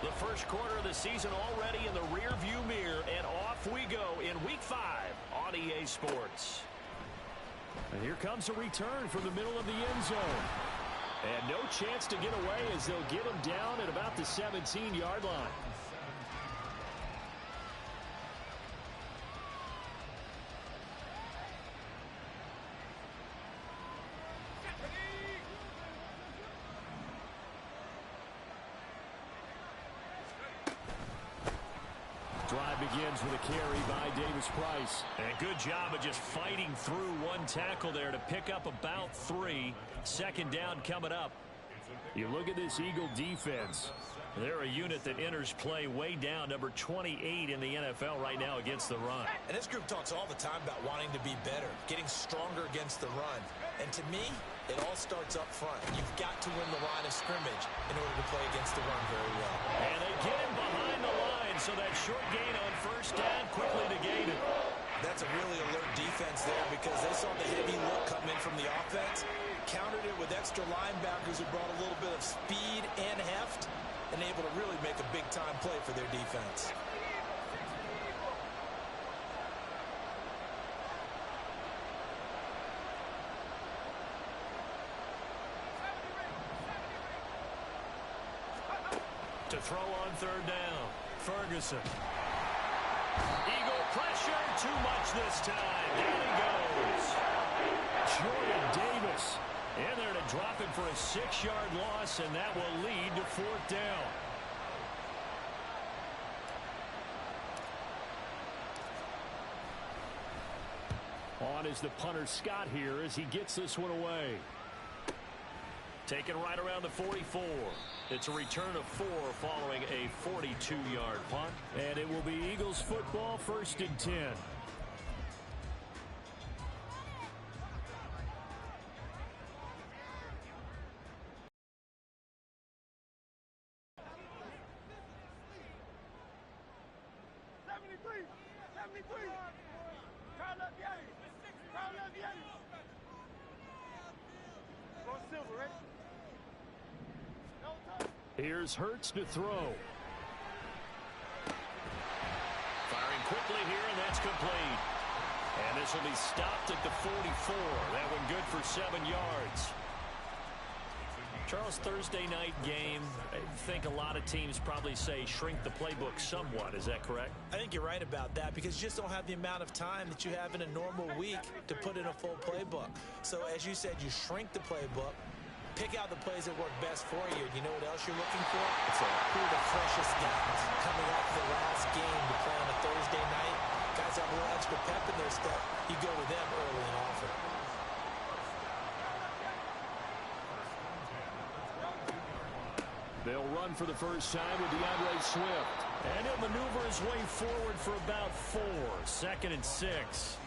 The first quarter of the season already in the rearview mirror, and off we go in Week 5 on EA Sports. And here comes a return from the middle of the end zone. And no chance to get away as they'll get him down at about the 17-yard line. Drive begins with a carry by Davis-Price. And good job of just fighting through one tackle there to pick up about 3. Second down coming up. You look at this Eagle defense. They're a unit that enters play way down, number 28 in the NFL right now against the run. And this group talks all the time about wanting to be better, getting stronger against the run. And to me, it all starts up front. You've got to win the line of scrimmage in order to play against the run very well. And they get him behind the line, so that short gain on first down quickly negated. That's a really alert defense there because they saw the heavy look come in from the offense, countered it with extra linebackers who brought a little bit of speed and heft, and able to really make a big-time play for their defense. To throw on third down, Ferguson. Eagle pressure, too much this time. Down he goes. Jordan Davis in there to drop him for a 6-yard loss, and that will lead to fourth down. On is the punter Scott here as he gets this one away. Taken right around the 44. It's a return of 4 following a 42-yard punt. And it will be Eagles football, 1st and 10. Here's Hurts to throw. Firing quickly here, and that's complete. And this will be stopped at the 44. That one good for 7 yards. Charles, Thursday night game, I think a lot of teams probably say shrink the playbook somewhat. Is that correct? I think you're right about that because you just don't have the amount of time that you have in a normal week to put in a full playbook. So as you said, you shrink the playbook, pick out the plays that work best for you. You know what else you're looking for? It's who are the freshest guys coming off the last game to play on a Thursday night. Guys have a little extra pep in their step. You go to them early and often. They'll run for the first time with DeAndre Swift. And he'll maneuver his way forward for about 4. 2nd and 6.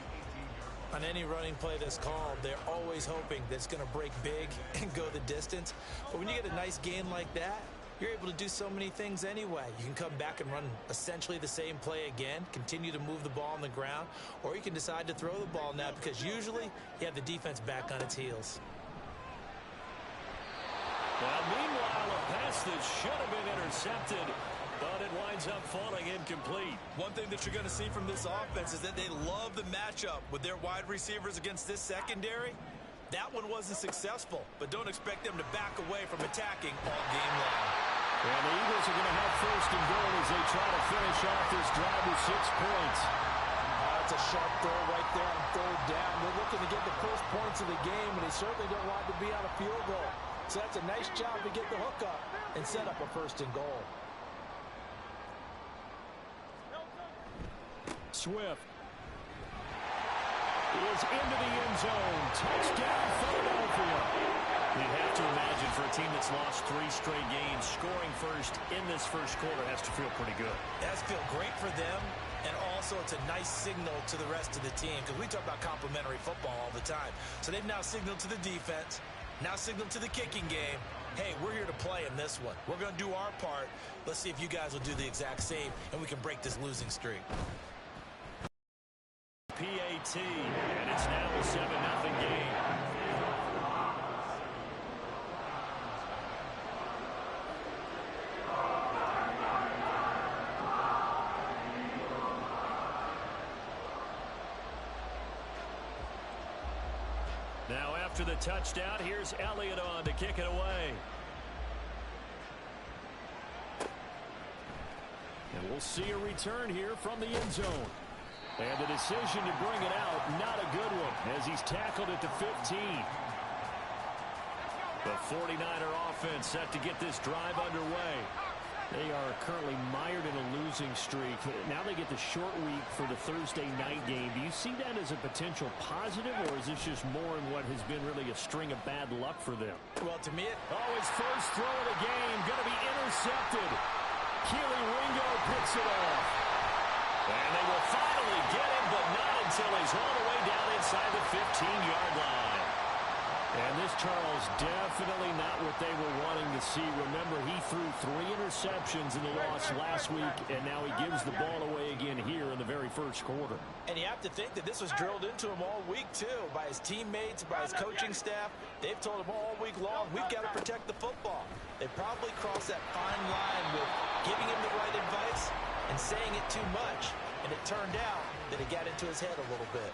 On any running play that's called, they're always hoping that it's going to break big and go the distance. But when you get a nice gain like that, you're able to do so many things anyway. You can come back and run essentially the same play again, continue to move the ball on the ground, or you can decide to throw the ball now because usually you have the defense back on its heels. Now, meanwhile, a pass that should have been intercepted, but it winds up falling incomplete. One thing that you're going to see from this offense is that they love the matchup with their wide receivers against this secondary. That one wasn't successful, but don't expect them to back away from attacking all game long. And the Eagles are going to have 1st and goal as they try to finish off this drive with 6 points. That's a sharp throw right there on third down. They're looking to get the first points of the game, and they certainly don't want to be on a field goal. So that's a nice job to get the hook up and set up a 1st and goal. Swift is into the end zone. Touchdown, Philadelphia. You'd have to imagine for a team that's lost 3 straight games, scoring first in this first quarter has to feel pretty good. It has to feel great for them, and also it's a nice signal to the rest of the team because we talk about complementary football all the time. So they've now signaled to the defense, now signaled to the kicking game, hey, we're here to play in this one. We're going to do our part. Let's see if you guys will do the exact same, and we can break this losing streak. PAT, and it's now a 7-0 game. After the touchdown, here's Elliott on to kick it away. And we'll see a return here from the end zone. And the decision to bring it out, not a good one, as he's tackled at the 15. The 49er offense set to get this drive underway. They are currently mired in a losing streak. Now they get the short week for the Thursday night game. Do you see that as a potential positive, or is this just more in what has been really a string of bad luck for them? Well, to me, his first throw of the game going to be intercepted. Keely Ringo picks it off. And they will finally get him, but not until he's all the way down inside the 15-yard line. And this, Charles, definitely not what they were wanting to see. Remember, he threw 3 interceptions in the loss last week, and now he gives the ball away again here in the very first quarter. and you have to think that this was drilled into him all week, too, by his teammates, by his coaching staff. They've told him all week long, we've got to protect the football. They probably crossed that fine line with giving him the right advice and saying it too much. And it turned out that it got into his head a little bit.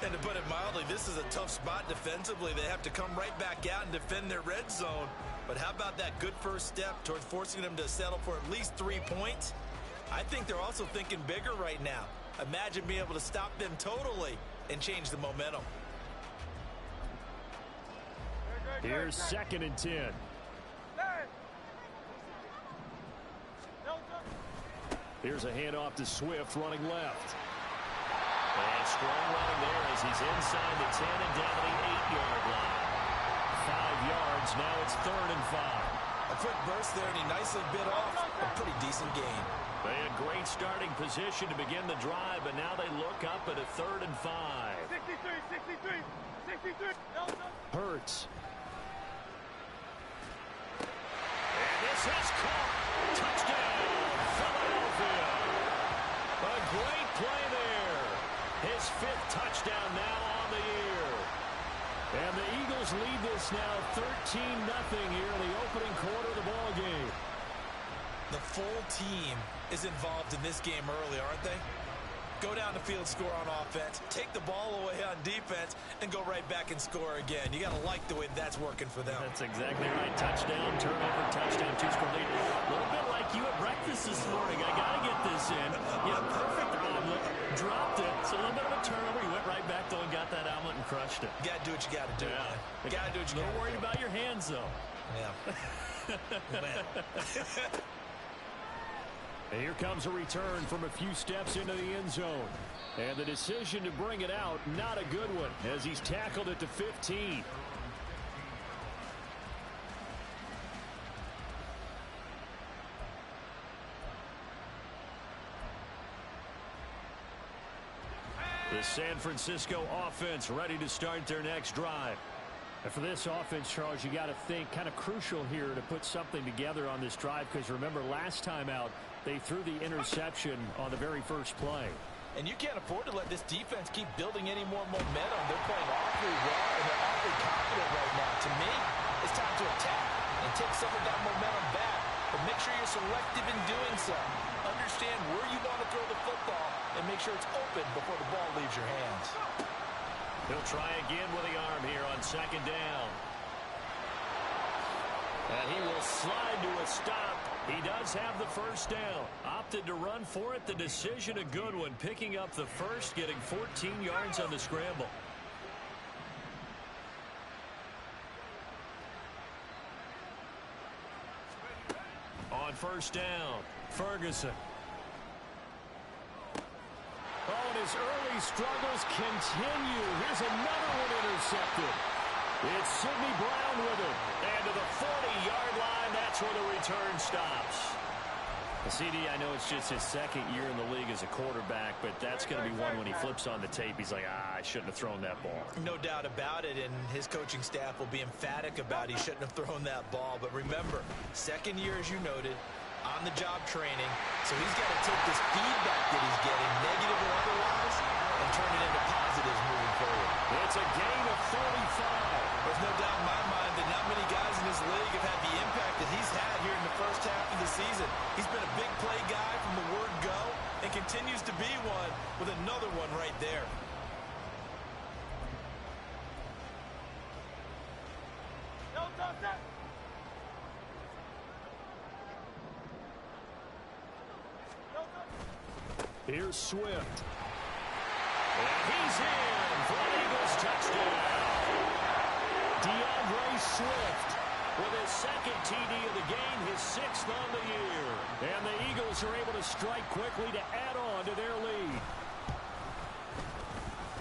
And to put it mildly, this is a tough spot defensively. They have to come right back out and defend their red zone. But how about that good first step towards forcing them to settle for at least 3 points? I think they're also thinking bigger right now. Imagine being able to stop them totally and change the momentum. Here's 2nd and 10. Here's a handoff to Swift running left. And strong running there as he's inside the 10 and down to the 8-yard line. 5 yards, now it's 3rd and 5. A quick burst there, and he nicely bit off a pretty decent gain. They had great starting position to begin the drive, but now they look up at a 3rd and 5. 63. Hurts. And this is caught. Touchdown, Philadelphia. A great play there. His 5th touchdown now on the year. And the Eagles lead this now 13-0 here in the opening quarter of the ball game. The full team is involved in this game early, aren't they? Go down the field, score on offense, take the ball away on defense, and go right back and score again. You got to like the way that's working for them. That's exactly right. Touchdown, turnover, touchdown, 2-score lead. A little bit like you at breakfast this morning. I got to get this in. Yeah, perfect omelet. Dropped it. It's a little bit of a turnover. He went right back, though, and got that omelet and crushed it. You got to do what you got to do, man. You got to do what you got to do. Don't worry about your hands, though. Yeah. Man. And here comes a return from a few steps into the end zone. And the decision to bring it out, not a good one, as he's tackled at the 15. The San Francisco offense ready to start their next drive. And for this offense, Charles, you got to think kind of crucial here to put something together on this drive, because remember last time out they threw the interception on the very first play. And you can't afford to let this defense keep building any more momentum. They're playing awfully well, and they're awfully confident right now. To me, it's time to attack and take some of that momentum back. But make sure you're selective in doing so. Understand where you want to throw the football and make sure it's open before the ball leaves your hands. He'll try again with the arm here on 2nd down. And he will slide to a stop. He does have the first down. Opted to run for it. The decision a good one. Picking up the first, getting 14 yards on the scramble. On 1st down, Ferguson. Oh, and his early struggles continue. Here's another one intercepted. It's Sidney Brown with it. And to the 40-yard line, that's where the return stops. CD, I know it's just his 2nd year in the league as a quarterback, but that's going to be one when he flips on the tape, he's like, I shouldn't have thrown that ball. No doubt about it, and his coaching staff will be emphatic about he shouldn't have thrown that ball. But remember, 2nd year, as you noted, on-the-job training, so he's got to take this feedback that he's getting, negative or otherwise, and turn it into positives moving forward. It's a gain of 35. There's no doubt in my mind that not many guys in this league have had the impact that he's had here in the first half of the season. He's been a big play guy from the word go and continues to be one with another one right there. Here's Swift. And he's in for an Eagles touchdown. DeAndre Swift with his second TD of the game, his 6th on the year. And the Eagles are able to strike quickly to add on to their lead.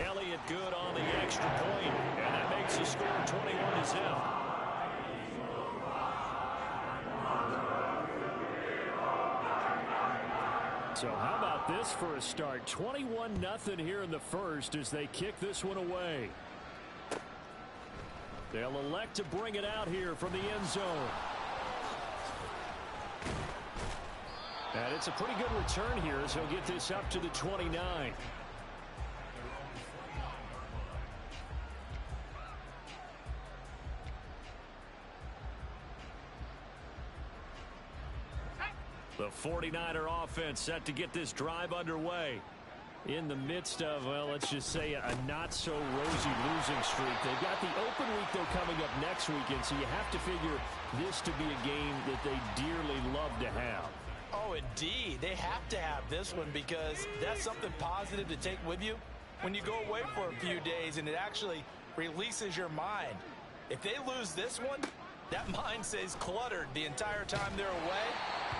Elliott good on the extra point, and that makes the score 21-0. So how about this for a start? 21-0 here in the first as they kick this one away. They'll elect to bring it out here from the end zone. And it's a pretty good return here as he'll get this up to the 29. The 49er offense set to get this drive underway in the midst of, well, let's just say a not-so-rosy losing streak. They've got the open week, though, coming up next weekend, so you have to figure this to be a game that they dearly love to have. Oh, indeed. They have to have this one because that's something positive to take with you when you go away for a few days, and it actually releases your mind. If they lose this one, that mind stays cluttered the entire time they're away,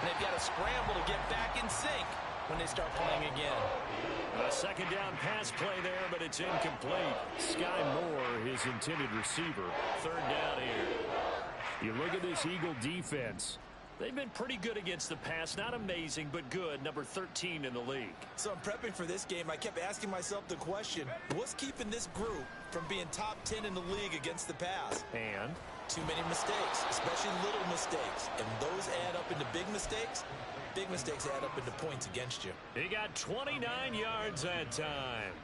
and they've got to scramble to get back in sync when they start playing again. A second down pass play there, but it's incomplete. Sky Moore, his intended receiver. Third down here. You look at this Eagle defense. They've been pretty good against the pass. Not amazing, but good. Number 13 in the league. So I'm prepping for this game. I kept asking myself the question, what's keeping this group from being top 10 in the league against the pass? And? Too many mistakes, especially little mistakes. And those add up into big mistakes. Big mistakes add up into points against you. He got 29 yards that time.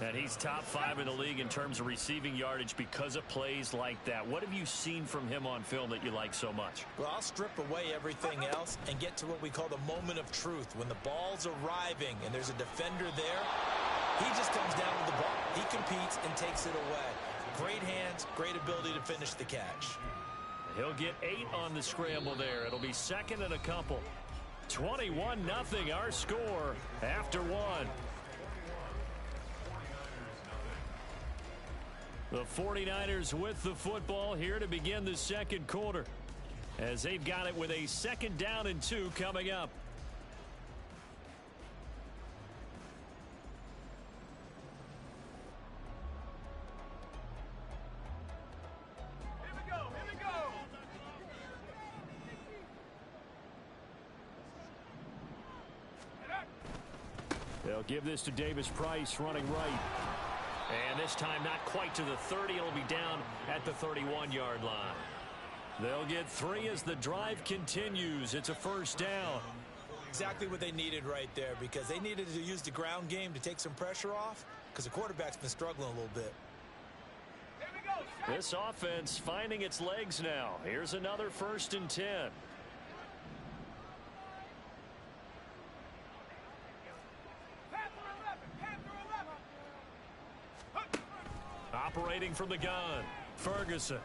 And he's top 5 in the league in terms of receiving yardage because of plays like that. What have you seen from him on film that you like so much? Well, I'll strip away everything else and get to what we call the moment of truth. When the ball's arriving and there's a defender there, he just comes down with the ball. He competes and takes it away. Great hands, great ability to finish the catch. He'll get 8 on the scramble there. It'll be second and a couple. 21-0 our score after 1. The 49ers with the football here to begin the second quarter as they've got it with a second down and 2 coming up. They'll give this to Davis Price running right. And this time not quite to the 30. It'll be down at the 31-yard line. They'll get 3 as the drive continues. It's a first down. Exactly what they needed right there because they needed to use the ground game to take some pressure off because the quarterback's been struggling a little bit. This offense finding its legs now. Here's another 1st and 10. Operating from the gun, Ferguson.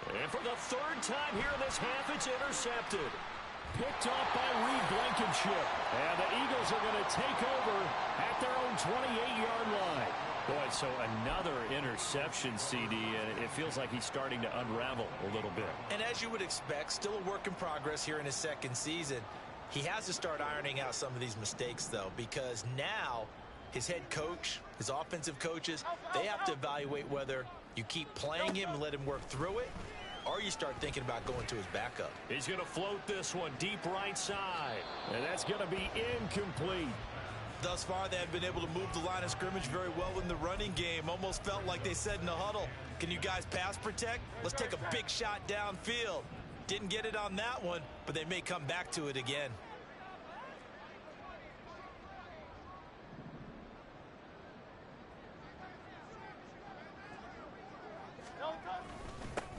And for the 3rd time here in this half, it's intercepted. Picked off by Reed Blankenship. And the Eagles are going to take over at their own 28-yard line. Boy, so another interception, CD, and it feels like he's starting to unravel a little bit. And as you would expect, still a work in progress here in his second season. He has to start ironing out some of these mistakes, though, because now his head coach, his offensive coaches, they have to evaluate whether you keep playing him and let him work through it, or you start thinking about going to his backup. He's going to float this one deep right side, and that's going to be incomplete. Thus far, they have been able to move the line of scrimmage very well in the running game. Almost felt like they said in the huddle, can you guys pass protect? Let's take a big shot downfield. Didn't get it on that one, but they may come back to it again.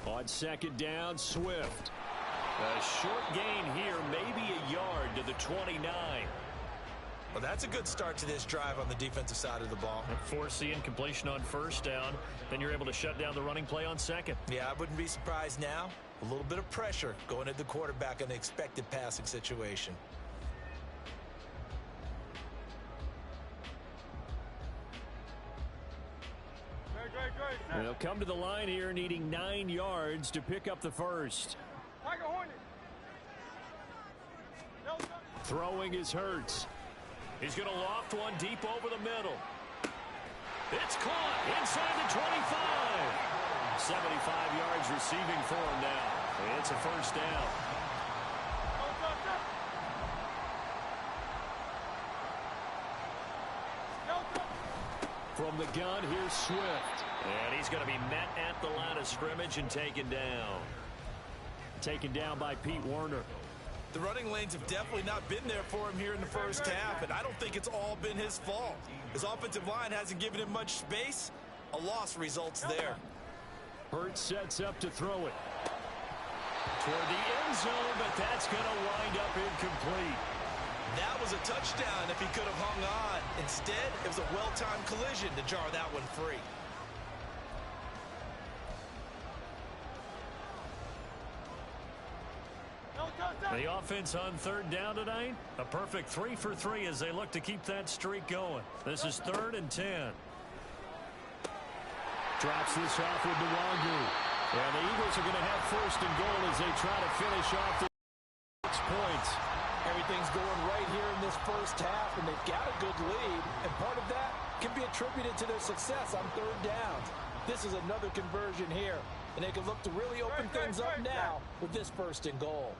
On second down, Swift. A short gain here, maybe a yard to the 29. Well, that's a good start to this drive on the defensive side of the ball. Force the incompletion on first down. Then you're able to shut down the running play on second. Yeah, I wouldn't be surprised now. A little bit of pressure going at the quarterback in an expected passing situation. They'll come to the line here needing 9 yards to pick up the first. Throwing is Hurts. He's going to loft one deep over the middle. It's caught inside the 25. 75 yards receiving for him now. It's a first down. From the gun, here's Swift. And he's going to be met at the line of scrimmage and taken down. Taken down by Pete Werner. The running lanes have definitely not been there for him here in the first half, and I don't think it's all been his fault. His offensive line hasn't given him much space. A loss results there. Hurts sets up to throw it. Toward the end zone, but that's going to wind up incomplete. That was a touchdown if he could have hung on. Instead, it was a well-timed collision to jar that one free. The offense on third down tonight, a perfect 3 for 3 as they look to keep that streak going. This is 3rd and 10. Drops this off with Nwangu. And the Eagles are going to have 1st and goal as they try to finish off the 6 points. Everything's going right here in this first half, and they've got a good lead. And part of that can be attributed to their success on 3rd down. This is another conversion here, and they can look to really open things up now with this 1st and goal.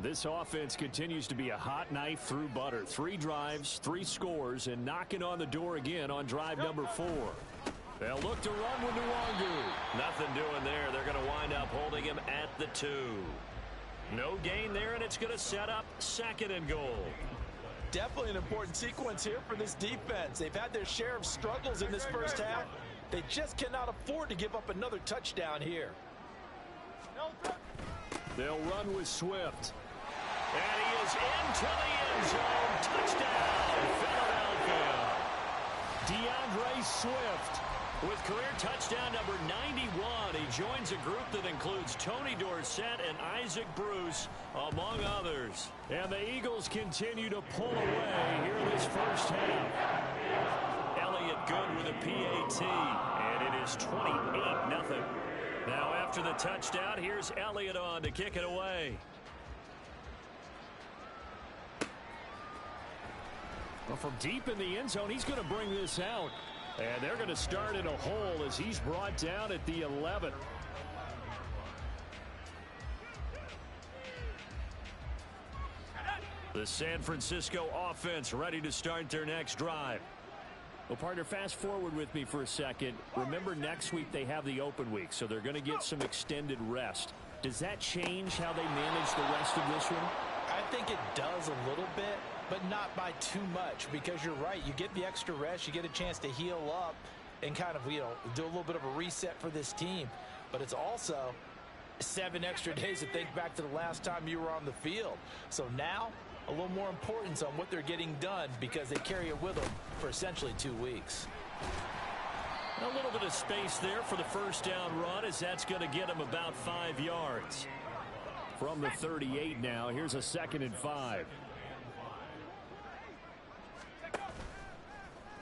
This offense continues to be a hot knife through butter. 3 drives, 3 scores, and knocking on the door again on drive number 4. They'll look to run with Nwangu. Nothing doing there. They're going to wind up holding him at the 2. No gain there, and it's going to set up 2nd and goal. Definitely an important sequence here for this defense. They've had their share of struggles in this first half. They just cannot afford to give up another touchdown here. They'll run with Swift. And he is into the end zone. Touchdown, Philadelphia. DeAndre Swift. With career touchdown number 91, he joins a group that includes Tony Dorsett and Isaac Bruce, among others. And the Eagles continue to pull away here in this first half. Elliott good with a PAT, and it is 28-0. Now after the touchdown, here's Elliott on to kick it away. Well, from deep in the end zone, he's going to bring this out. And they're going to start in a hole as he's brought down at the 11. The San Francisco offense ready to start their next drive. Well, partner, fast forward with me for a second. Remember, next week they have the open week, so they're going to get some extended rest. Does that change how they manage the rest of this one? I think it does a little bit, but not by too much, because you're right. You get the extra rest. You get a chance to heal up and kind of, do a little bit of a reset for this team. But it's also 7 extra days to think back to the last time you were on the field. So now a little more importance on what they're getting done because they carry it with them for essentially 2 weeks. A little bit of space there for the first down run as that's going to get them about 5 yards. From the 38 now, here's a 2nd and 5.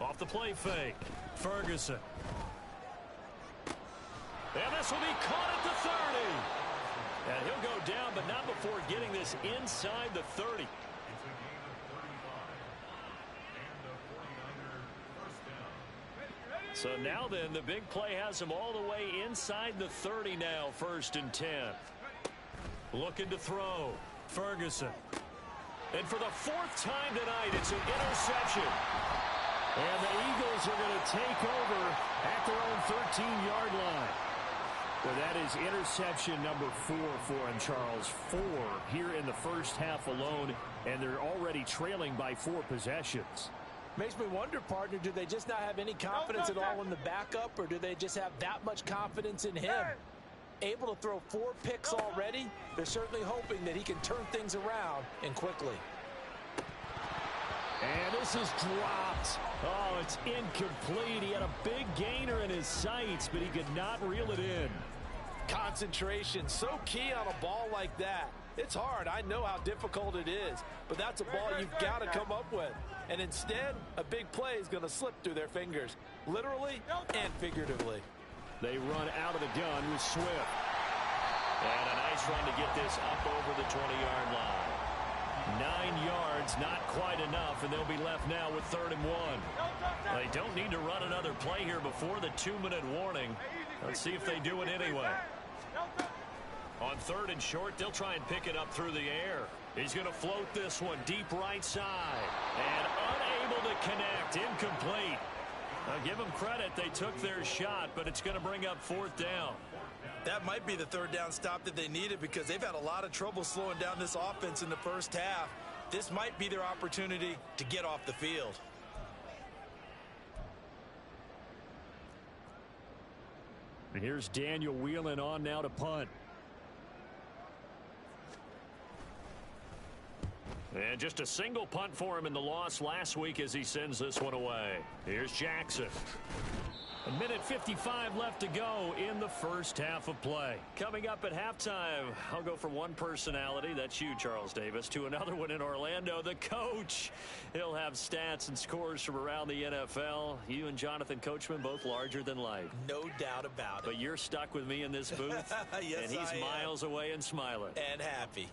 Off the play fake, Ferguson. And this will be caught at the 30. And he'll go down, but not before getting this inside the 30. So now then, the big play has him all the way inside the 30 now, 1st and 10. Looking to throw, Ferguson. And for the 4th time tonight, it's an interception. And the Eagles are going to take over at their own 13-yard line. Well, that is interception number 4 for him, Charles. 4 here in the first half alone, and they're already trailing by 4 possessions. Makes me wonder, partner, do they just not have any confidence at all in the backup, or do they just have that much confidence in him? Able to throw 4 picks already, they're certainly hoping that he can turn things around and quickly. And this is dropped. Oh, it's incomplete. He had a big gainer in his sights, but he could not reel it in. Concentration, so key on a ball like that. It's hard. I know how difficult it is, but that's a ball you've got to come up with. And instead, a big play is going to slip through their fingers, literally and figuratively. They run out of the gun with Swift. And a nice run to get this up over the 20-yard line. 9 yards, not quite enough, and they'll be left now with 3rd and 1. They don't need to run another play here before the 2-minute warning. Let's see if they do it anyway. On 3rd and short, they'll try and pick it up through the air. He's going to float this one deep right side. And unable to connect. Incomplete. Now, give them credit. They took their shot, but it's going to bring up 4th down. That might be the 3rd down stop that they needed because they've had a lot of trouble slowing down this offense in the first half. This might be their opportunity to get off the field. Here's Daniel Whelan on now to punt. And just a single punt for him in the loss last week as he sends this one away. Here's Jackson. A minute 55 left to go in the first half of play. Coming up at halftime, I'll go from one personality, that's you, Charles Davis, to another one in Orlando, the coach. He'll have stats and scores from around the NFL. You and Jonathan Coachman both larger than life. No doubt about it. But you're stuck with me in this booth, Yes, and he's miles away and smiling. And happy.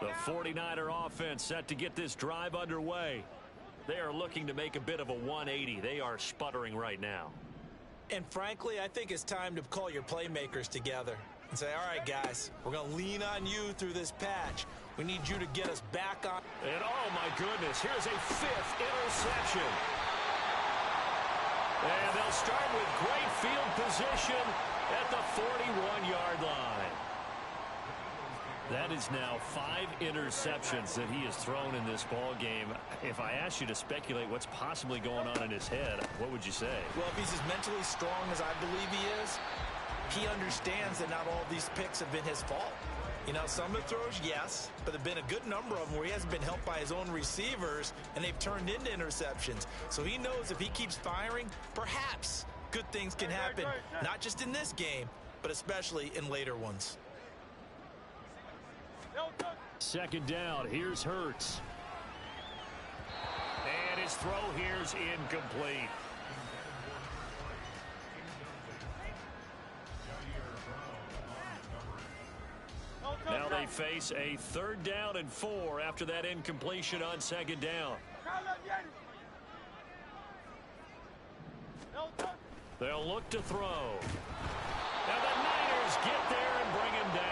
The 49er offense set to get this drive underway. They are looking to make a bit of a 180. They are sputtering right now. And frankly, I think it's time to call your playmakers together and say, all right, guys, we're going to lean on you through this patch. We need you to get us back on. And oh, my goodness, here's a 5th interception. And they'll start with great field position at the 41-yard line. That is now 5 interceptions that he has thrown in this ball game. If I asked you to speculate what's possibly going on in his head, what would you say? Well, if he's as mentally strong as I believe he is, he understands that not all these picks have been his fault. You know, some of the throws, yes, but there have been a good number of them where he hasn't been helped by his own receivers, and they've turned into interceptions. So he knows if he keeps firing, perhaps good things can happen, not just in this game, but especially in later ones. 2nd down. Here's Hurts. And his throw here's incomplete. Now they face a 3rd down and 4 after that incompletion on 2nd down. They'll look to throw. Now the Niners get there and bring him down.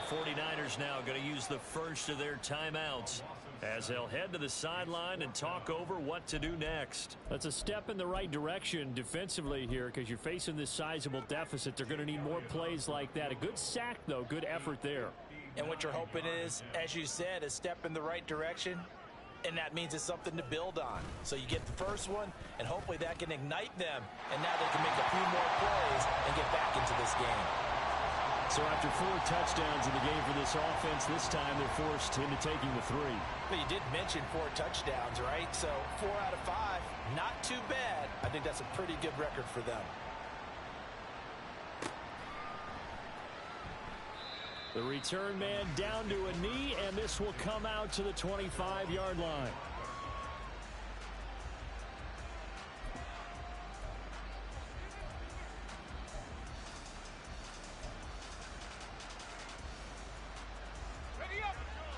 The 49ers now going to use the first of their timeouts as they'll head to the sideline and talk over what to do next. That's a step in the right direction defensively here because you're facing this sizable deficit. They're going to need more plays like that. A good sack, though. Good effort there. And what you're hoping is, as you said, a step in the right direction, and that means it's something to build on. So you get the first one, and hopefully that can ignite them, and now they can make a few more plays and get back into this game. So after 4 touchdowns in the game for this offense, this time they're forced into taking the 3. But you did mention 4 touchdowns, right? So 4 out of 5, not too bad. I think that's a pretty good record for them. The return man down to a knee, and this will come out to the 25-yard line.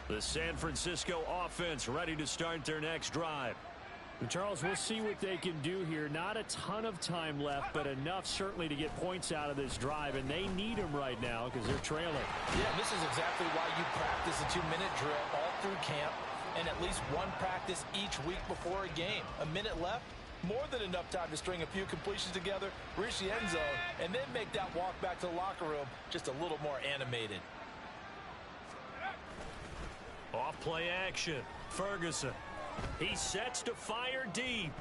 The San Francisco offense ready to start their next drive. And Charles, we'll see what they can do here. Not a ton of time left, but enough certainly to get points out of this drive, and they need them right now because they're trailing. Yeah, this is exactly why you practice a 2-minute drill all through camp and at least one practice each week before a game. A minute left, more than enough time to string a few completions together, reach the end zone, and then make that walk back to the locker room just a little more animated. Off play action. Ferguson. He sets to fire deep.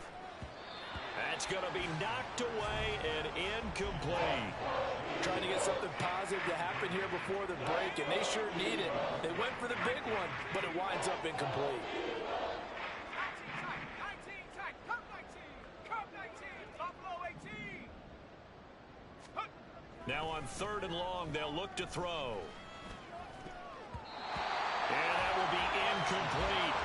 That's going to be knocked away and incomplete. Trying to get something positive to happen here before the break, and they sure need it. They went for the big one, but it winds up incomplete. Now on 3rd and long, they'll look to throw. And that will be incomplete.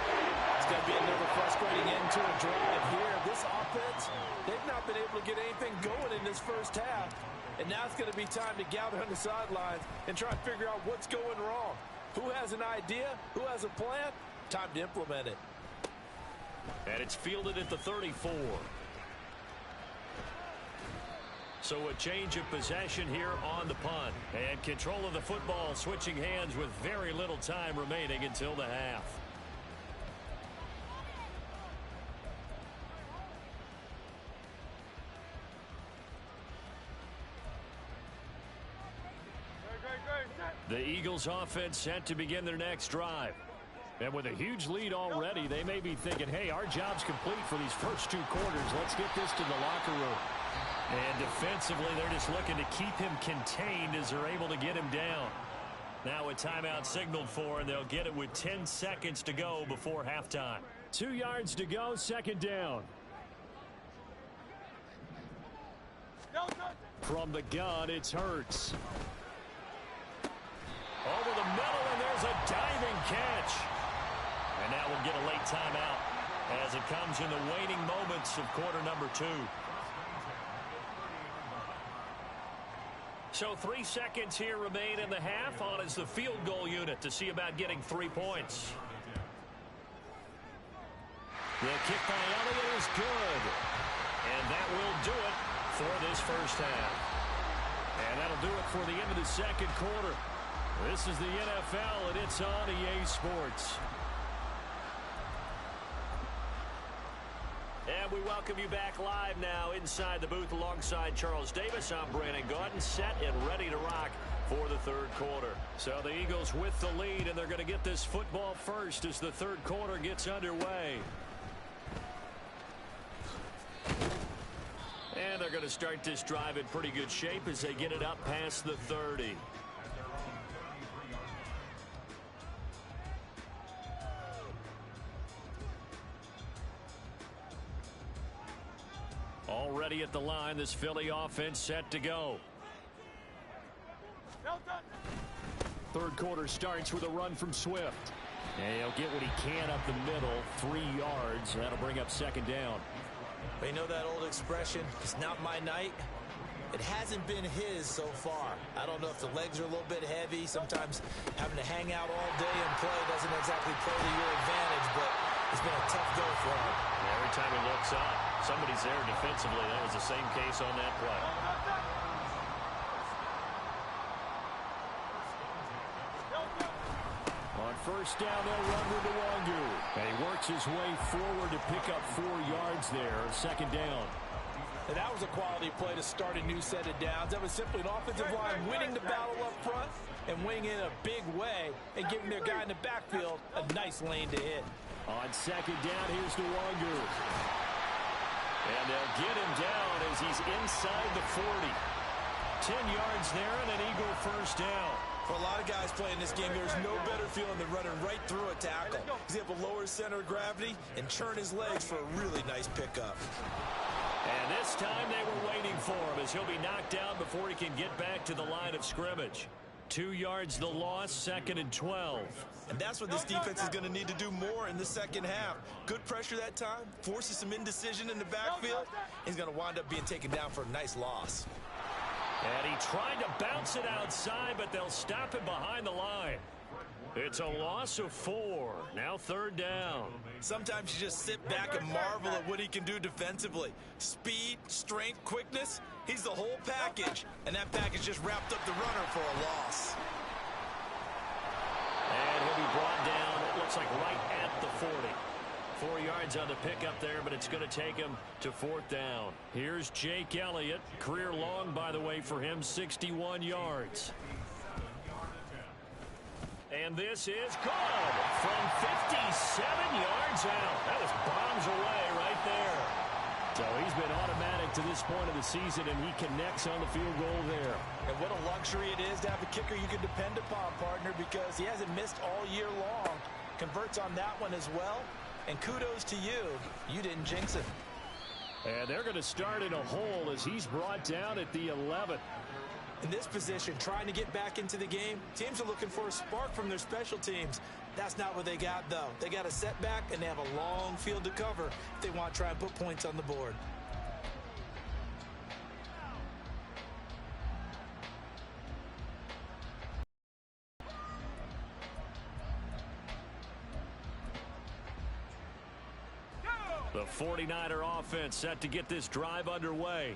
It's going to be another frustrating end to a drive here. This offense, they've not been able to get anything going in this first half. And now it's going to be time to gather on the sidelines and try and figure out what's going wrong. Who has an idea? Who has a plan? Time to implement it. And it's fielded at the 34. So a change of possession here on the punt. And control of the football switching hands with very little time remaining until the half. The Eagles offense set to begin their next drive. And with a huge lead already, they may be thinking, hey, our job's complete for these first 2 quarters. Let's get this to the locker room. And defensively, they're just looking to keep him contained as they're able to get him down. Now a timeout signaled for, and they'll get it with 10 seconds to go before halftime. 2 yards to go, second down. From the gun, it's Hurts. Over the middle, and there's a diving catch. And now we'll get a late timeout as it comes in the waning moments of quarter number 2. So 3 seconds here remain in the half. On is the field goal unit to see about getting 3 points. The kick by Elliott is good. And that will do it for this first half. And that'll do it for the end of the second quarter. This is the NFL, and it's on EA Sports. And we welcome you back live now inside the booth alongside Charles Davis. I'm Brandon Gaudin, set and ready to rock for the third quarter. So the Eagles with the lead, and they're going to get this football first as the third quarter gets underway. And they're going to start this drive in pretty good shape as they get it up past the 30. Already at the line, this Philly offense set to go. Third quarter starts with a run from Swift. And he'll get what he can up the middle, 3 yards. That'll bring up second down. But you know that old expression, it's not my night? It hasn't been his so far. I don't know if the legs are a little bit heavy. Sometimes having to hang out all day and play doesn't exactly play to your advantage, but it's been a tough go for him. Every time he looks up, somebody's there defensively. That was the same case on that play. On first down, they'll run with the Wangu. And he works his way forward to pick up 4 yards there. Second down. And that was a quality play to start a new set of downs. That was simply an offensive line winning the battle up front and winning in a big way and giving their guy in the backfield a nice lane to hit. On second down, here's the Wangu. And they'll get him down as he's inside the 40. 10 yards there and an Eagle first down. For a lot of guys playing this game, there's no better feeling than running right through a tackle. He's able to lower his center of gravity and churn his legs for a really nice pickup. And this time they were waiting for him as he'll be knocked down before he can get back to the line of scrimmage. 2 yards the loss, second and 12. And that's what this defense is going to need to do more in the second half. Good pressure that time, forces some indecision in the backfield. He's going to wind up being taken down for a nice loss. And he tried to bounce it outside, but they'll stop him behind the line. It's a loss of 4. Now third down. Sometimes you just sit back and marvel at what he can do defensively. Speed, strength, quickness, he's the whole package. And that package just wrapped up the runner for a loss. And he'll be brought down, it looks like right at the 40. 4 yards on the pickup there, but it's going to take him to fourth down. Here's Jake Elliott. Career long, by the way, for him, 61 yards. And this is good from 57 yards out. That was bombs away right there. So he's been automatic to this point of the season, and he connects on the field goal there. And what a luxury it is to have a kicker you can depend upon, partner, because he hasn't missed all year long. Converts on that one as well. And kudos to you. You didn't jinx it. And they're going to start in a hole as he's brought down at the 11. In this position, trying to get back into the game, teams are looking for a spark from their special teams. That's not what they got, though. They got a setback, and they have a long field to cover if they want to try and put points on the board. The 49er offense set to get this drive underway.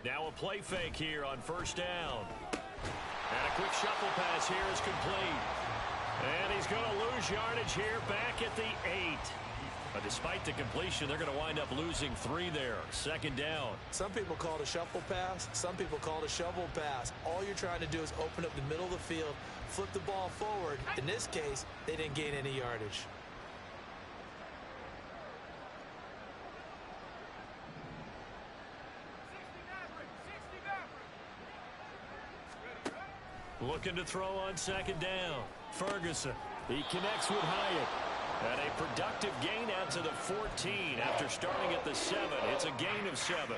Now a play fake here on first down. And a quick shuffle pass here is complete. And he's going to lose yardage here back at the 8. But despite the completion, they're going to wind up losing 3 there. Second down. Some people call it a shuffle pass. Some people call it a shovel pass. All you're trying to do is open up the middle of the field, flip the ball forward. In this case, they didn't gain any yardage. Looking to throw on second down. Ferguson. He connects with Hyatt. And a productive gain out to the 14 after starting at the 7. It's a gain of 7.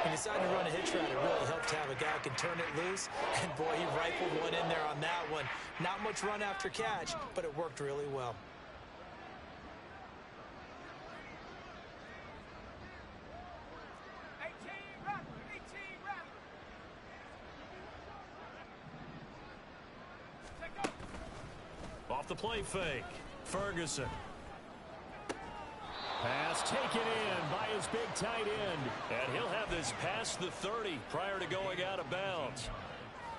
He decided to run a hitch route. It really helped to have a guy who can turn it loose. And, boy, he rifled one in there on that one. Not much run after catch, but it worked really well. Off the play fake. Ferguson. Pass taken in by his big tight end. And he'll have this past the 30 prior to going out of bounds.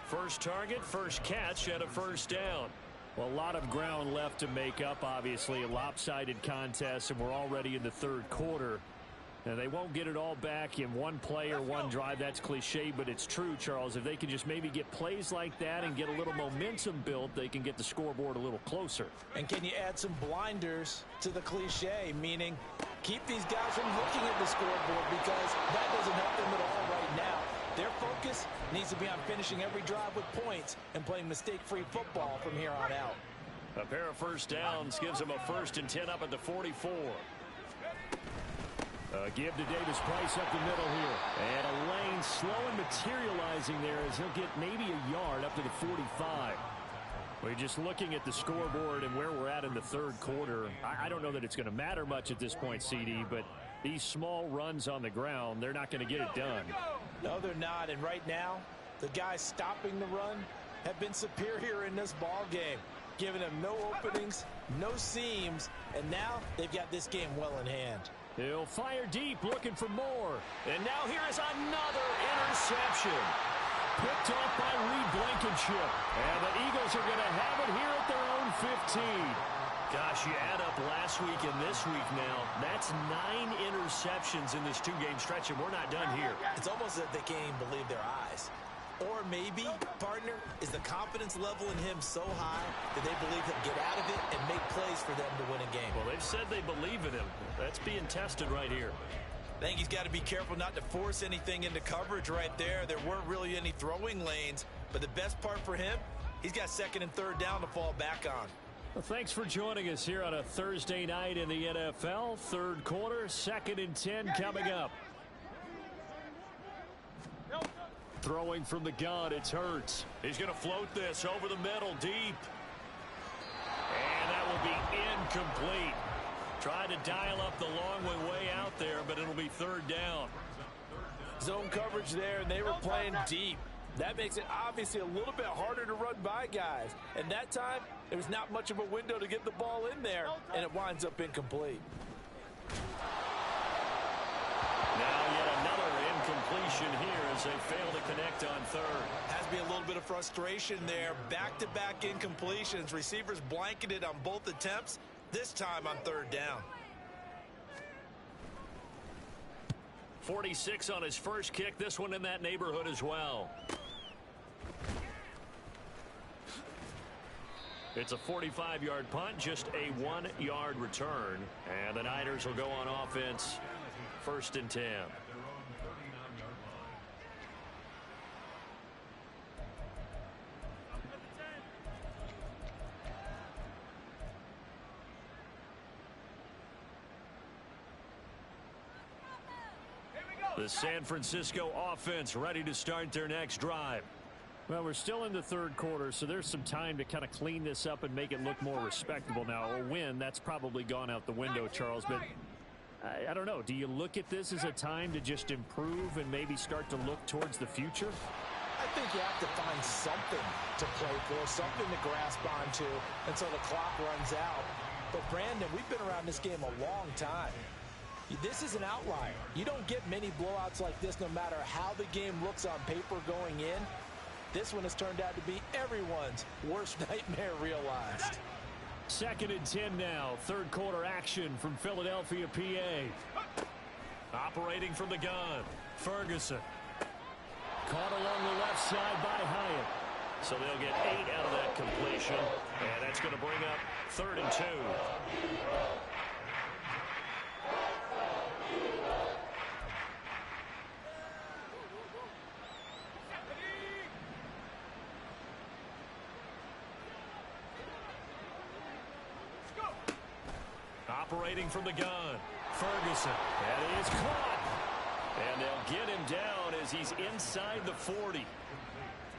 First target, first catch, and a first down. Well, a lot of ground left to make up, obviously. A lopsided contest, and we're already in the third quarter. And they won't get it all back in one play or one drive. That's cliche, but it's true, Charles. If they can just maybe get plays like that and get a little momentum built, they can get the scoreboard a little closer. And can you add some blinders to the cliche, meaning keep these guys from looking at the scoreboard, because that doesn't help them at all right now. Their focus needs to be on finishing every drive with points and playing mistake-free football from here on out. A pair of first downs gives them a 1st and 10 up at the 44. Give to Davis Price up the middle here. And a lane slow and materializing there as he'll get maybe a yard up to the 45. We're just looking at the scoreboard and where we're at in the third quarter. I don't know that it's going to matter much at this point, CD, but these small runs on the ground, they're not going to get it done. No, they're not. And right now, the guys stopping the run have been superior in this ball game, giving them no openings, no seams, and now they've got this game well in hand. He'll fire deep, looking for more. And now here is another interception. Picked off by Reed Blankenship. And the Eagles are going to have it here at their own 15. Gosh, you add up last week and this week now. That's 9 interceptions in this 2-game stretch, and we're not done here. It's almost as if they can't even believe their eyes. Or maybe, partner, is the confidence level in him so high that they believe he'll get out of it and make plays for them to win a game. Well, they've said they believe in him. That's being tested right here. I think he's got to be careful not to force anything into coverage right there. There weren't really any throwing lanes, but the best part for him, he's got 2nd and 3rd down to fall back on. Well, thanks for joining us here on a Thursday night in the NFL. Third quarter, 2nd and 10 coming up. Throwing from the gun, it's Hurts. He's going to float this over the middle, deep. And that will be incomplete. Tried to dial up the long way out there, but it'll be 3rd down. Zone coverage there, and they were playing deep. That makes it obviously a little bit harder to run by guys. And that time, there was not much of a window to get the ball in there, and it winds up incomplete. Now yet another incompletion here as they fail to connect on 3rd. Has to be a little bit of frustration there. Back-to-back incompletions. Receivers blanketed on both attempts, this time on 3rd down. 46 on his first kick. This one in that neighborhood as well. It's a 45-yard punt, just a 1-yard return. And the Niners will go on offense, 1st and 10. The San Francisco offense ready to start their next drive. Well, we're still in the third quarter, so there's some time to kind of clean this up and make it look more respectable. Now, a win, that's probably gone out the window, Charles, but I don't know. Do you look at this as a time to just improve and maybe start to look towards the future? I think you have to find something to play for, something to grasp onto until the clock runs out. But, Brandon, we've been around this game a long time. This is an outlier. You don't get many blowouts like this no matter how the game looks on paper going in. This one has turned out to be everyone's worst nightmare realized. 2nd and 10 now. Third quarter action from Philadelphia, PA. Operating from the gun, Ferguson. Caught along the left side by Hyatt. So they'll get 8 out of that completion. And that's going to bring up 3rd and 2. Operating from the gun, Ferguson. That is caught. And they'll get him down as he's inside the 40.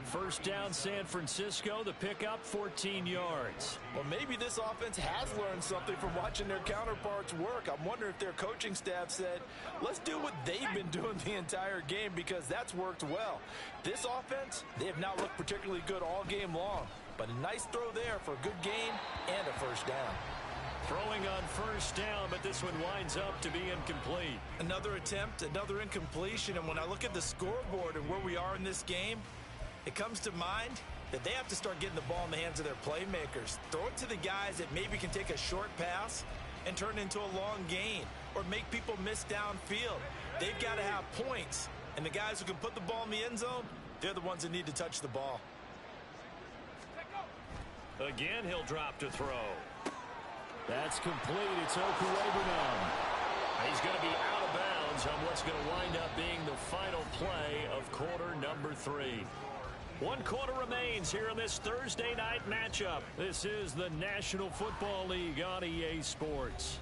First down, San Francisco. The pickup, 14 yards. Well, maybe this offense has learned something from watching their counterparts work. I'm wondering if their coaching staff said, let's do what they've been doing the entire game, because that's worked well. This offense, they have not looked particularly good all game long. But a nice throw there for a good gain and a first down. Throwing on first down, but this one winds up to be incomplete. Another attempt, another incompletion, and when I look at the scoreboard and where we are in this game, it comes to mind that they have to start getting the ball in the hands of their playmakers. Throw it to the guys that maybe can take a short pass and turn it into a long gain or make people miss downfield. They've got to have points, and the guys who can put the ball in the end zone, they're the ones that need to touch the ball. Again, he'll drop to throw. That's complete. It's Okuwebunam. He's going to be out of bounds on what's going to wind up being the final play of quarter number 3. 1 quarter remains here in this Thursday night matchup. This is the National Football League on EA Sports.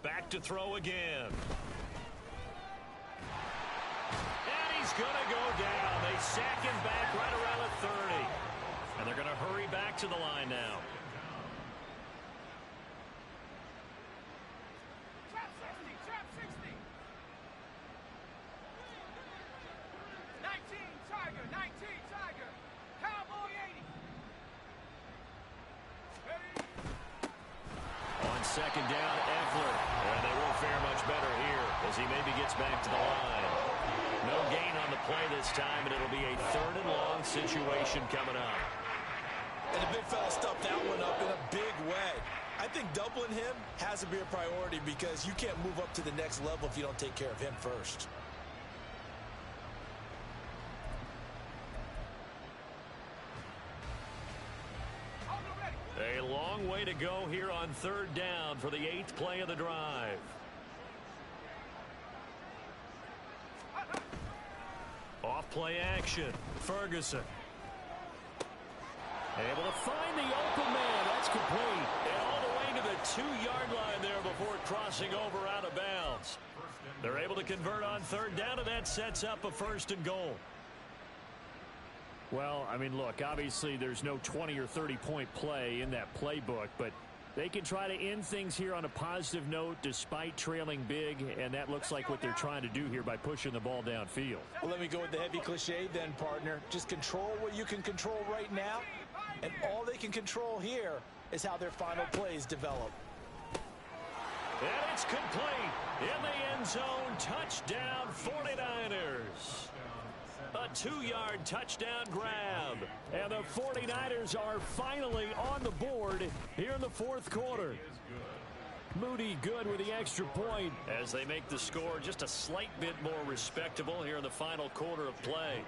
Back to throw again. And he's going to go down. They sack him back right around the 30. And they're going to hurry back to the line now. Trap 60. 19 Tiger. Cowboy 80. On second down, Eckler. And they won't fare much better here as he maybe gets back to the line. No gain on the play this time, and it'll be a 3rd and long situation coming up. And the big fella stuffed that one up in a big way. I think doubling him has to be a priority because you can't move up to the next level if you don't take care of him first. A long way to go here on 3rd down for the 8th play of the drive. Off play action. Ferguson. Able to find the open man. That's complete. And all the way to the 2-yard line there before crossing over out of bounds. They're able to convert on 3rd down, and that sets up a 1st and goal. Well, I mean, look, obviously there's no 20 or 30-point play in that playbook, but they can try to end things here on a positive note despite trailing big, and that looks like what they're trying to do here by pushing the ball downfield. Well, let me go with the heavy cliche then, partner. Just control what you can control right now, and all they can control here is how their final plays develop. And it's complete. In the end zone, touchdown 49ers. A 2-yard touchdown grab. And the 49ers are finally on the board here in the 4th quarter. Moody good with the extra point as they make the score just a slight bit more respectable here in the final quarter of play.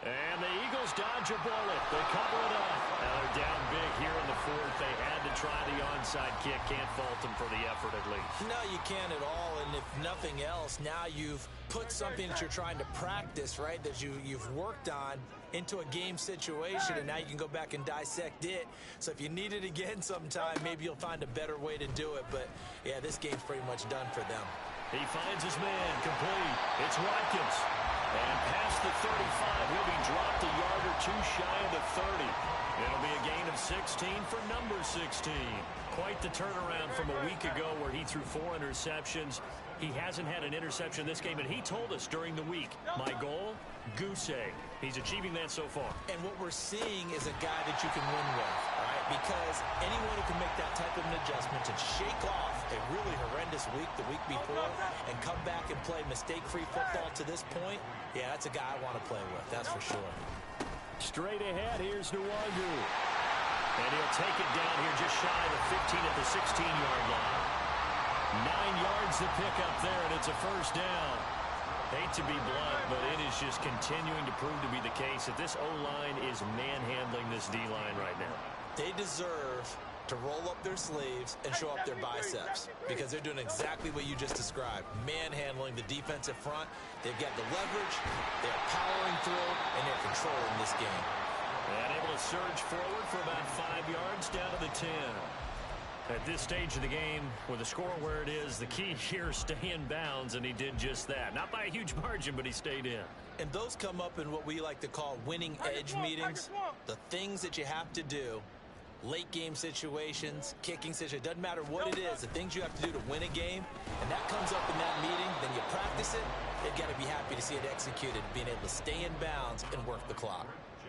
And the Eagles dodge a bullet. They cover it up. Now they're down big here in the fourth. They had to try the onside kick. Can't fault them for the effort at least. No, you can't at all. And if nothing else, now you've put something that you're trying to practice, right, that you've worked on into a game situation, and now you can go back and dissect it. So if you need it again sometime, maybe you'll find a better way to do it. But, yeah, this game's pretty much done for them. He finds his man, complete. It's Watkins. And past the 35, he'll be dropped a yard or two shy of the 30. It'll be a gain of 16 for number 16. Quite the turnaround from a week ago where he threw 4 interceptions. He hasn't had an interception this game, and he told us during the week, my goal, goose egg. He's achieving that so far. And what we're seeing is a guy that you can win with, all right? Because anyone who can make that type of an adjustment and shake off a really horrendous week the week before and come back and play mistake-free football to this point, yeah, that's a guy I want to play with, that's for sure. Straight ahead, here's Nwangu. And he'll take it down here just shy of the 15 at the 16-yard line. 9 yards to pick up there, and it's a first down. Hate to be blunt, but it is just continuing to prove to be the case that this O-line is manhandling this D-line right now. They deserve to roll up their sleeves and show up their biceps because they're doing exactly what you just described, manhandling the defensive front. They've got the leverage, they're powering through, and they're controlling this game. And able to surge forward for about 5 yards down to the 10. At this stage of the game, with the score where it is, the key here is stay in bounds, and he did just that. Not by a huge margin, but he stayed in. And those come up in what we like to call winning edge meetings. The things that you have to do, late game situations, kicking situations, doesn't matter what it is, the things you have to do to win a game, and that comes up in that meeting, then you practice it, they've got to be happy to see it executed, being able to stay in bounds and work the clock.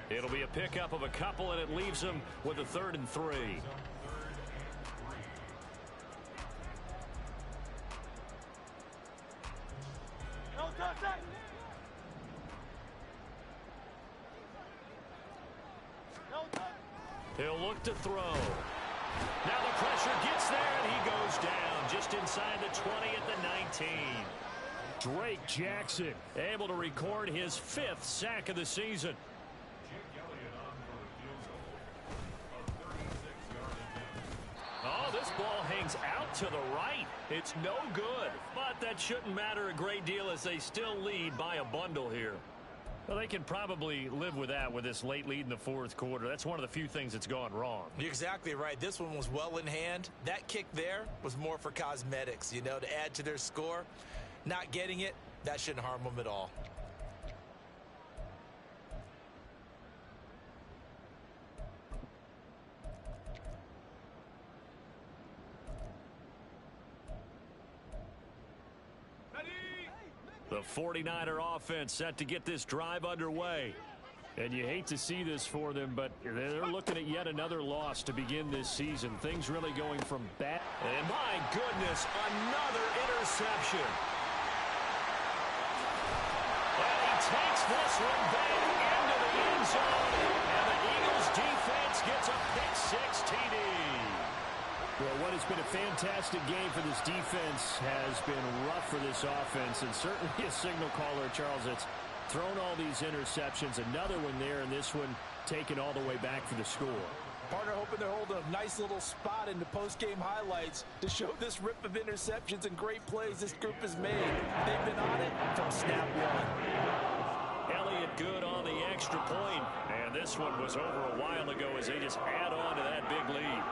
It'll be a pickup of a couple, and it leaves them with a 3rd and 3. He'll look to throw. Now the pressure gets there, and he goes down just inside the 20 at the 19. Drake Jackson able to record his 5th sack of the season. Oh, this ball hangs out to the right. It's no good, but that shouldn't matter a great deal as they still lead by a bundle here. Well, they can probably live with that with this late lead in the 4th quarter. That's one of the few things that's gone wrong. You're exactly right. This one was well in hand. That kick there was more for cosmetics, you know, to add to their score. Not getting it, that shouldn't harm them at all. The 49er offense set to get this drive underway. And you hate to see this for them, but they're looking at yet another loss to begin this season. Things really going from bad. And my goodness, another interception. And he takes this one back into the end zone. And the Eagles defense gets a pick-6 TD. Well, what has been a fantastic game for this defense has been rough for this offense, and certainly a signal caller, Charles, that's thrown all these interceptions. Another one there, and this one taken all the way back for the score. Partner hoping they're holding a nice little spot in the post-game highlights to show this rip of interceptions and great plays this group has made. They've been on it from snap one. Elliott good on the extra point, and this one was over a while ago as they just add on to that big lead.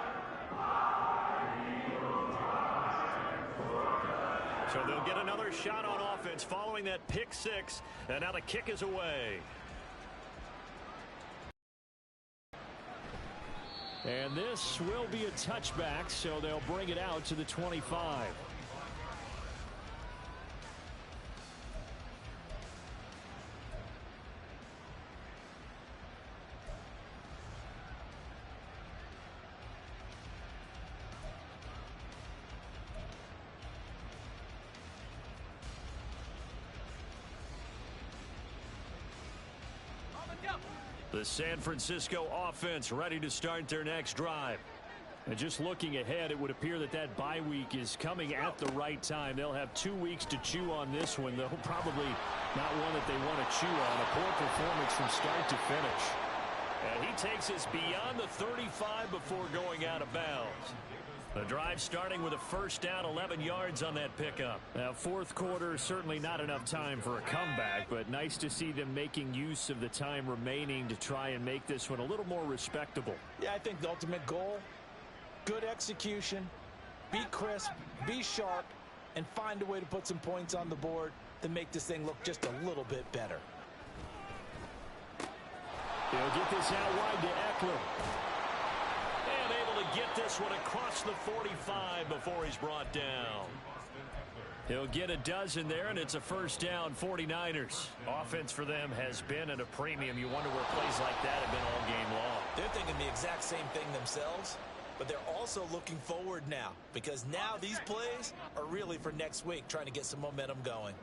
So they'll get another shot on offense following that pick-6, and now the kick is away. And this will be a touchback, so they'll bring it out to the 25. The San Francisco offense ready to start their next drive. And just looking ahead, it would appear that that bye week is coming at the right time. They'll have 2 weeks to chew on this one, though probably not one that they want to chew on. A poor performance from start to finish. And he takes us beyond the 35 before going out of bounds. The drive starting with a first down, 11 yards on that pickup. Now, fourth quarter, certainly not enough time for a comeback, but nice to see them making use of the time remaining to try and make this one a little more respectable. Yeah, I think the ultimate goal, good execution, be crisp, be sharp, and find a way to put some points on the board to make this thing look just a little bit better. He'll get this out wide to Eckler. And able to get this one across the 45 before he's brought down. He'll get a dozen there, and it's a first down, 49ers. Offense for them has been at a premium. You wonder where plays like that have been all game long. They're thinking the exact same thing themselves, but they're also looking forward now, because now these plays are really for next week, trying to get some momentum going.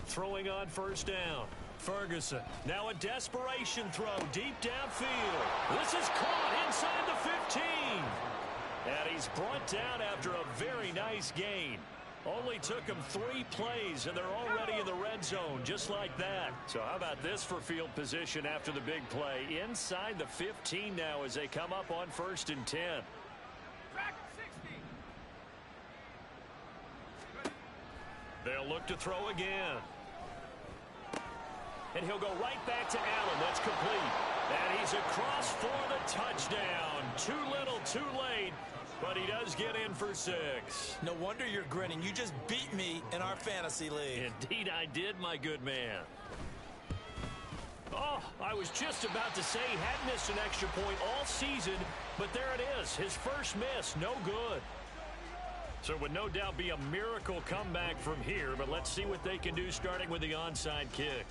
Throwing on first down. Ferguson. Now a desperation throw deep downfield. This is caught inside the 15. And he's brought down after a very nice gain. Only took him 3 plays, and they're already in the red zone just like that. So how about this for field position after the big play? Inside the 15 now as they come up on 1st and 10. They'll look to throw again. And he'll go right back to Allen. That's complete. And he's across for the touchdown. Too little, too late. But he does get in for 6. No wonder you're grinning. You just beat me in our fantasy league. Indeed I did, my good man. Oh, I was just about to say he hadn't missed an extra point all season, but there it is. His first miss, no good. So it would no doubt be a miracle comeback from here, but let's see what they can do starting with the onside kick.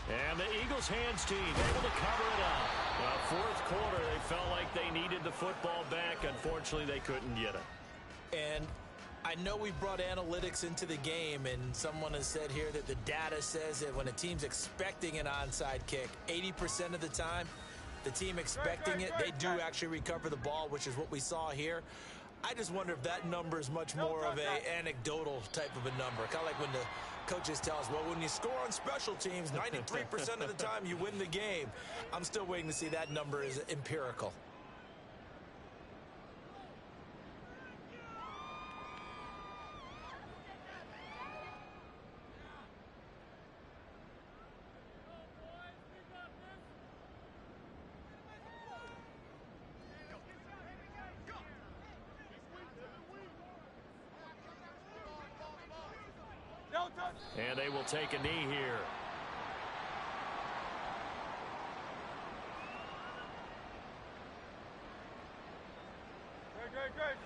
And the Eagles hands team able to cover it up. Well, fourth quarter, they felt like they needed the football back. Unfortunately, they couldn't get it. And I know we brought analytics into the game, and someone has said here that the data says that when a team's expecting an onside kick, 80% of the time, the team expecting it, they do actually recover the ball, which is what we saw here. I just wonder if that number is much more of a anecdotal type of a number. Kind of like when the coaches tell us, well, when you score on special teams, 93% of the time you win the game. I'm still waiting to see that number is empirical. And they will take a knee here. Great.